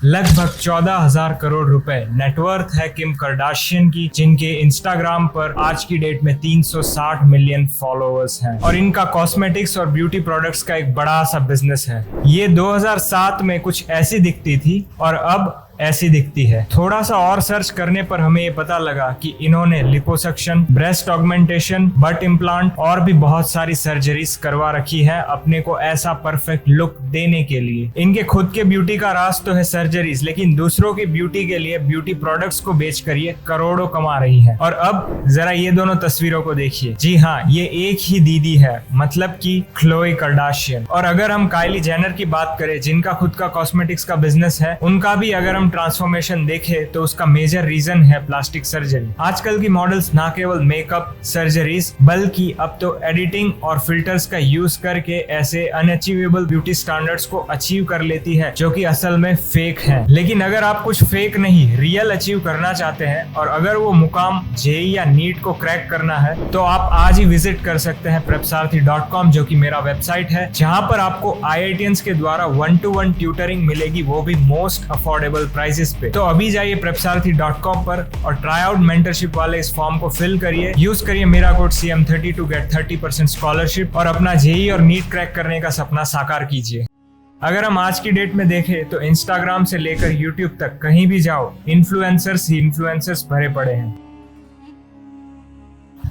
लगभग 14,000 करोड़ रुपए नेटवर्थ है किम कार्दाशियन की, जिनके इंस्टाग्राम पर आज की डेट में 360 मिलियन फॉलोअर्स हैं और इनका कॉस्मेटिक्स और ब्यूटी प्रोडक्ट्स का एक बड़ा सा बिजनेस है। ये 2007 में कुछ ऐसी दिखती थी और अब ऐसी दिखती है। थोड़ा सा और सर्च करने पर हमें ये पता लगा कि इन्होंने liposuction, breast augmentation, but implant और भी बहुत सारी सर्जरीज करवा रखी है अपने को ऐसा परफेक्ट लुक देने के लिए। इनके खुद के ब्यूटी का राज तो है सर्जरीज, लेकिन दूसरों की ब्यूटी के लिए ब्यूटी प्रोडक्ट्स को बेचकर ये करोड़ों कमा रही है। और अब जरा ये दोनों तस्वीरों को देखिए। जी हाँ, ये एक ही दीदी है, मतलब कि ख्लोए कार्दाशियन। और अगर हम काइली जेनर की बात करें, जिनका खुद का कॉस्मेटिक्स का बिजनेस है, उनका भी अगर ट्रांसफॉर्मेशन देखे तो उसका मेजर रीजन है प्लास्टिक सर्जरी। आजकल की मॉडल्स ना केवल मेकअप, सर्जरीज, बल्कि अब तो एडिटिंग और फिल्टर्स का यूज करके ऐसे अनअचीवेबल ब्यूटी स्टैंडर्ड्स को अचीव कर लेती है जो कि असल में फेक है। लेकिन अगर आप कुछ फेक नहीं, रियल अचीव करना चाहते हैं और अगर वो मुकाम जेईई या नीट को क्रैक करना है, तो आप आज ही विजिट कर सकते हैं prepsaarathi.com, जो कि मेरा वेबसाइट है, जहां पर आपको IITians के द्वारा 1-to-1 ट्यूटरिंग मिलेगी, वो भी मोस्ट अफोर्डेबल प्राइसेस पे। तो अभी जाइए prepsaarathi.com पर और ट्राई आउट मेंटरशिप वाले इस फॉर्म को फिल करिए, यूज करिए मेरा code CM30 to get 30% scholarship और अपना जेईई और नीट क्रैक करने का सपना साकार कीजिए। अगर हम आज की डेट में देखें तो इंस्टाग्राम से लेकर यूट्यूब तक कहीं भी जाओ, इन्फ्लुएंसर्स ही इन्फ्लुएंसर्स भरे पड़े हैं।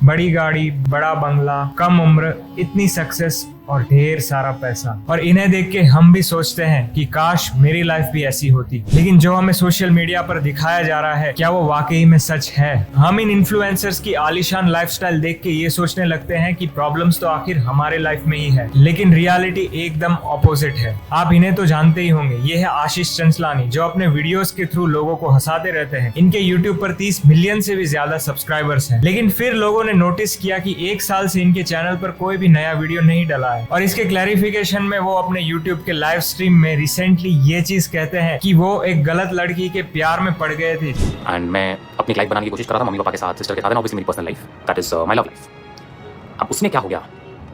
बड़ी गाड़ी, बड़ा बंगला, कम उम्र, इतनी सक्सेस और ढेर सारा पैसा। और इन्हें देख के हम भी सोचते हैं कि काश मेरी लाइफ भी ऐसी होती। लेकिन जो हमें सोशल मीडिया पर दिखाया जा रहा है, क्या वो वाकई में सच है? हम इन इन्फ्लुएंसर्स की आलीशान लाइफस्टाइल देख के ये सोचने लगते हैं कि प्रॉब्लम्स तो आखिर हमारे लाइफ में ही है, लेकिन रियलिटी एकदम ऑपोजिट है। आप इन्हें तो जानते ही होंगे, ये है आशीष चंचलानी, जो अपने वीडियोस के थ्रू लोगों को हंसाते रहते हैं। इनके यूट्यूब पर 30 मिलियन से भी ज्यादा सब्सक्राइबर्स हैं। लेकिन फिर लोगों ने नोटिस किया कि 1 साल से इनके चैनल पर कोई भी नया वीडियो नहीं डला है। और इसके क्लैरिफिकेशन में वो अपने YouTube के लाइव स्ट्रीम में रिसेंटली ये चीज कहते हैं कि वो एक गलत लड़की के प्यार में पड़ गए थे। एंड मैं अपनी लाइफ बनाने की कोशिश कर रहा था, मम्मी पापा के साथ, सिस्टर के साथ, ऑब्वियसली मेरी personal life, that is my love life. अब उसमें क्या हो गया,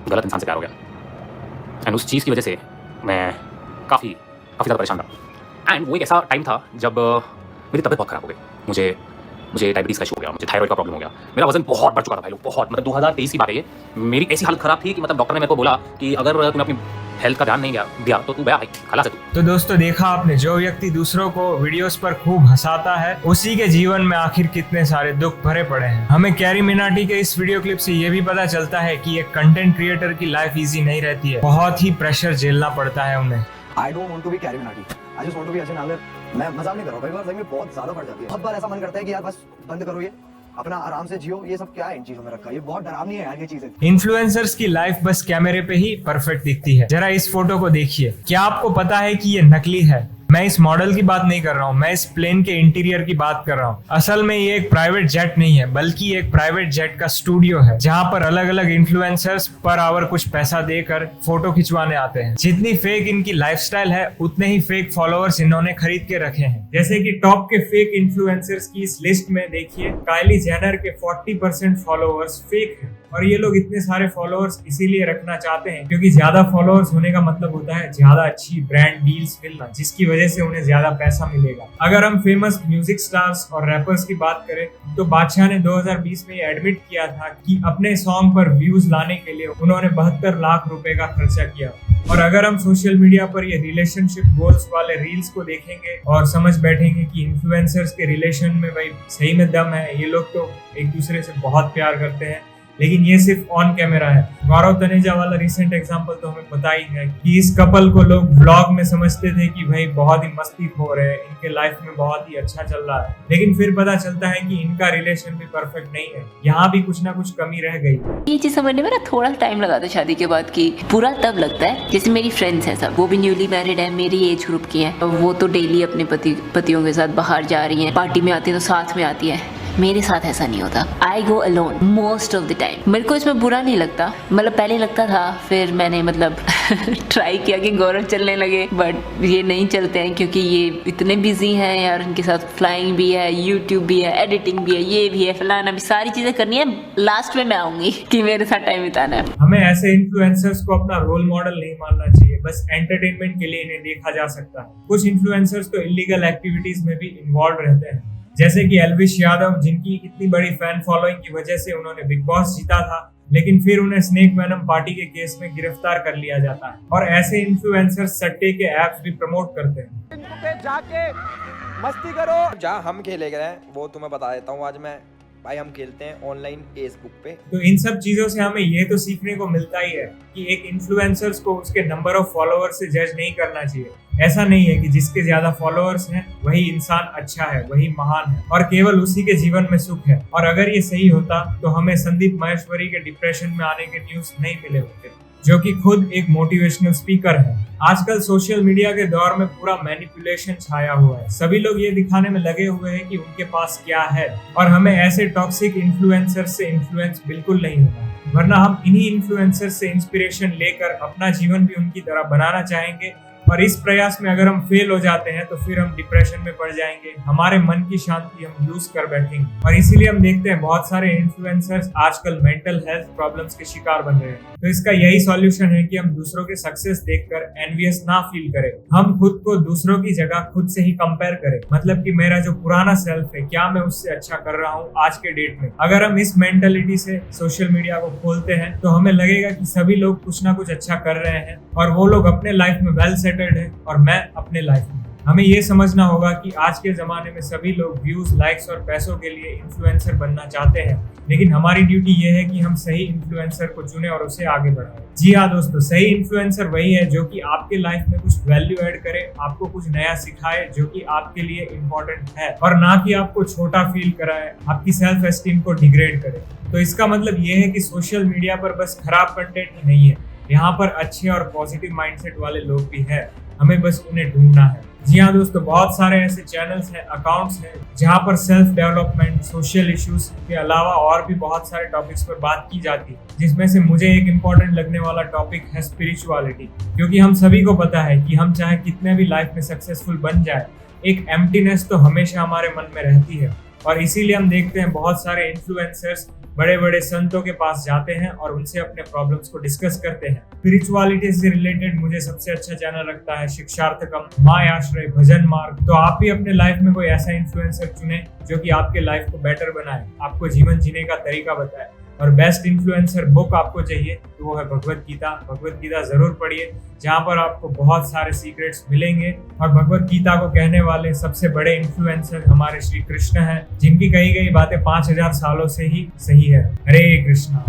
गलत इंसान से प्यार हो गया एंड उस चीज़ की वजह से मैं काफ़ी ज़्यादा परेशान था। एंड वो एक ऐसा टाइम था जब मेरी तबीयत बहुत खराब हो गई। मुझे डायबिटीज़ का इशू हो गया, मुझे थायराइड का प्रॉब्लम हो गया, मेरा वजन बहुत बढ़ चुका था भाई लोग, बहुत, मतलब 2023 की बात है ये। मेरी ऐसी हालत खराब थी कि मतलब डॉक्टर ने मेरे को बोला कि अगर तूने अपनी हेल्थ का ध्यान नहीं दिया तो तू गया भाई, खलास है तू। तो दोस्तों, देखा आपने, जो व्यक्ति दूसरों को वीडियोस पर खूब हंसाता है, उसी के जीवन में आखिर कितने सारे दुख भरे पड़े हैं। हमें कैरी मिनाटी के इस वीडियो क्लिप से ये भी पता चलता है कि एक कंटेंट क्रिएटर की लाइफ इजी नहीं रहती है, बहुत ही प्रेशर झेलना पड़ता है उन्हें। I don't want to be Carrie Minati. I just want to be Ajay नागर। मैं मजाक नहीं कर रहा हूँ, कई बार सही में बहुत ज्यादा बढ़ जाती है। बहुत बार ऐसा मन करता है कि यार बस बंद करो ये, अपना आराम से जियो, ये सब क्या है इन चीजों में रखा, ये बहुत डरावनी है यार ये चीजें। इन्फ्लुएंसर्स की लाइफ बस कैमरे पे ही परफेक्ट दिखती है। जरा इस फोटो को देखिए, क्या आपको पता है कि ये नकली है? मैं इस मॉडल की बात नहीं कर रहा हूँ, मैं इस प्लेन के इंटीरियर की बात कर रहा हूँ। असल में ये एक प्राइवेट जेट नहीं है, बल्कि एक प्राइवेट जेट का स्टूडियो है, जहाँ पर अलग अलग इन्फ्लुएंसर्स पर आवर कुछ पैसा देकर फोटो खिंचवाने आते हैं। जितनी फेक इनकी लाइफस्टाइल है, उतने ही फेक फॉलोअर्स इन्होंने खरीद के रखे हैं। जैसे कि टॉप के फेक इन्फ्लुएंसर्स की इस लिस्ट में देखिए, काइली जेनर के 40% फॉलोअर्स फेक हैं। और ये लोग इतने सारे फॉलोअर्स इसीलिए रखना चाहते हैं क्योंकि ज्यादा फॉलोअर्स होने का मतलब होता है ज्यादा अच्छी ब्रांड डील्स मिलना, जिसकी वजह से उन्हें ज्यादा पैसा मिलेगा। अगर हम फेमस म्यूजिक स्टार्स और रैपर्स की बात करें तो बादशाह ने 2020 में एडमिट किया था कि अपने सॉन्ग पर व्यूज लाने के लिए उन्होंने 72 लाख रुपए का खर्चा किया। और अगर हम सोशल मीडिया पर ये रिलेशनशिप गोल्स वाले रील्स को देखेंगे और समझ बैठेंगे कि इन्फ्लुएंसर्स के रिलेशन में भाई सही में दम है, ये लोग तो एक दूसरे से बहुत प्यार करते हैं, लेकिन ये सिर्फ ऑन कैमरा है। गौरव तनेजा वाला रिसेंट एग्जांपल तो हमें पता ही है कि इस कपल को लोग व्लॉग में समझते थे कि भाई बहुत ही मस्ती हो रहे हैं, इनके लाइफ में बहुत ही अच्छा चल रहा है, लेकिन फिर पता चलता है कि इनका रिलेशन भी परफेक्ट नहीं है, यहाँ भी कुछ ना कुछ कमी रह गई। ये चीज समझने में ना थोड़ा टाइम लगा था शादी के बाद की। पूरा तब लगता है जैसे मेरी फ्रेंड्स हैं सब, वो भी न्यूली मैरिड है, मेरी एज ग्रुप की है, वो तो डेली अपने पतियों के साथ बाहर जा रही है, पार्टी में आती है तो साथ में आती है। मेरे साथ ऐसा नहीं होता, I go alone most of the time. मेरे को इसमें बुरा नहीं लगता, मतलब पहले लगता था, फिर मैंने मतलब ट्राई किया कि गौरव चलने लगे, बट ये नहीं चलते हैं क्योंकि ये इतने बिजी हैं यार, उनके साथ फ्लाइंग भी है, यूट्यूब भी है, एडिटिंग भी है, ये भी है, फलाना भी, सारी चीजें करनी है। लास्ट में मैं आऊंगी कि मेरे साथ टाइम बिताना है। हमें ऐसे इन्फ्लुएंसर्स को अपना रोल मॉडल नहीं मानना चाहिए, बस एंटरटेनमेंट के लिए इन्हें देखा जा सकता है। कुछ इन्फ्लुएंसर्स तो इलीगल एक्टिविटीज में भी इन्वॉल्व रहते हैं, जैसे कि एल्विश यादव, जिनकी इतनी बड़ी फैन फॉलोइंग की वजह से उन्होंने बिग बॉस जीता था, लेकिन फिर उन्हें स्नेक वेनम पार्टी के केस में गिरफ्तार कर लिया जाता है। और ऐसे इन्फ्लुएंसर्स सट्टे के ऐप्स भी प्रमोट करते हैं। पे जाके मस्ती करो। जहाँ हम खेले गए हैं वो तुम्हें बता देता हूँ। आज मैं भाई हम खेलते हैं ऑनलाइन फेसबुक पे। तो इन सब चीजों से हमें ये तो सीखने को मिलता ही है कि एक इन्फ्लुएंसर्स को उसके नंबर ऑफ फॉलोअर्स से जज नहीं करना चाहिए। ऐसा नहीं है कि जिसके ज्यादा फॉलोअर्स हैं वही इंसान अच्छा है, वही महान है और केवल उसी के जीवन में सुख है। और अगर ये सही होता तो हमें संदीप महेश्वरी के डिप्रेशन में आने के न्यूज नहीं मिले होते, जो कि खुद एक मोटिवेशनल स्पीकर है। आजकल सोशल मीडिया के दौर में पूरा मैनिपुलेशन छाया हुआ है। सभी लोग ये दिखाने में लगे हुए हैं कि उनके पास क्या है, और हमें ऐसे टॉक्सिक इन्फ्लुएंसर्स से इन्फ्लुएंस बिल्कुल नहीं होना है। वरना हम इन्हीं इन्फ्लुएंसर्स से इंस्पिरेशन लेकर अपना जीवन भी उनकी तरह बनाना चाहेंगे, और इस प्रयास में अगर हम फेल हो जाते हैं तो फिर हम डिप्रेशन में पड़ जाएंगे, हमारे मन की शांति हम लूज कर बैठेंगे। और इसीलिए हम देखते हैं बहुत सारे इन्फ्लुएंसर्स आजकल मेंटल हेल्थ प्रॉब्लम्स के शिकार बन रहे हैं। तो इसका यही सॉल्यूशन है कि हम दूसरों के सक्सेस देखकर एनवियस ना फील करें, हम खुद को दूसरों की जगह खुद से ही कंपेयर करें। मतलब कि मेरा जो पुराना सेल्फ है, क्या मैं उससे अच्छा कर रहा हूँ आज के डेट में। अगर हम इस मेंटेलिटी से सोशल मीडिया को खोलते हैं तो हमें लगेगा कि सभी लोग कुछ ना कुछ अच्छा कर रहे हैं और वो लोग अपने लाइफ में वेल सेटल्ड है और मैं अपने लाइफ में। हमें ये समझना होगा कि आज के जमाने में सभी लोग व्यूज, लाइक्स और पैसों के लिए इन्फ्लुएंसर बनना चाहते हैं, लेकिन हमारी ड्यूटी ये है कि हम सही इन्फ्लुएंसर को चुने और उसे आगे बढ़ाएं। जी हाँ दोस्तों, सही इन्फ्लुएंसर वही है जो कि आपके लाइफ में कुछ वैल्यू ऐड करे, आपको कुछ नया सिखाए जो कि आपके लिए इम्पोर्टेंट है, और ना कि आपको छोटा फील कराए, आपकी सेल्फ एस्टीम को डिग्रेड करे। तो इसका मतलब ये है कि सोशल मीडिया पर बस खराब कंटेंट ही नहीं है, यहाँ पर अच्छे और पॉजिटिव माइंडसेट वाले लोग भी हैं, हमें बस उन्हें ढूंढना है। जी हाँ दोस्तों, बहुत सारे ऐसे चैनल्स हैं, अकाउंट्स हैं जहाँ पर सेल्फ डेवलपमेंट, सोशल इश्यूज के अलावा और भी बहुत सारे टॉपिक्स पर बात की जाती है, जिसमें से मुझे एक इम्पोर्टेंट लगने वाला टॉपिक है स्पिरिचुअलिटी। क्योंकि हम सभी को पता है कि हम चाहे कितने भी लाइफ में सक्सेसफुल बन जाए, एक एम्प्टीनेस तो हमेशा हमारे मन में रहती है। और इसीलिए हम देखते हैं बहुत सारे इन्फ्लुएंसर्स बड़े बड़े संतों के पास जाते हैं और उनसे अपने प्रॉब्लम्स को डिस्कस करते हैं। स्पिरिचुअलिटी से रिलेटेड मुझे सबसे अच्छा चैनल लगता है शिक्षार्थकम, माय आश्रय, भजन मार्ग। तो आप भी अपने लाइफ में कोई ऐसा इन्फ्लुएंसर चुने जो कि आपके लाइफ को बेटर बनाए, आपको जीवन जीने का तरीका बताए। और बेस्ट इन्फ्लुएंसर बुक आपको चाहिए तो वो है भगवत गीता। भगवत गीता जरूर पढ़िए, जहाँ पर आपको बहुत सारे सीक्रेट्स मिलेंगे। और भगवत गीता को कहने वाले सबसे बड़े इन्फ्लुएंसर हमारे श्री कृष्ण हैं, जिनकी कही गई बातें 5000 सालों से ही सही है। हरे कृष्णा।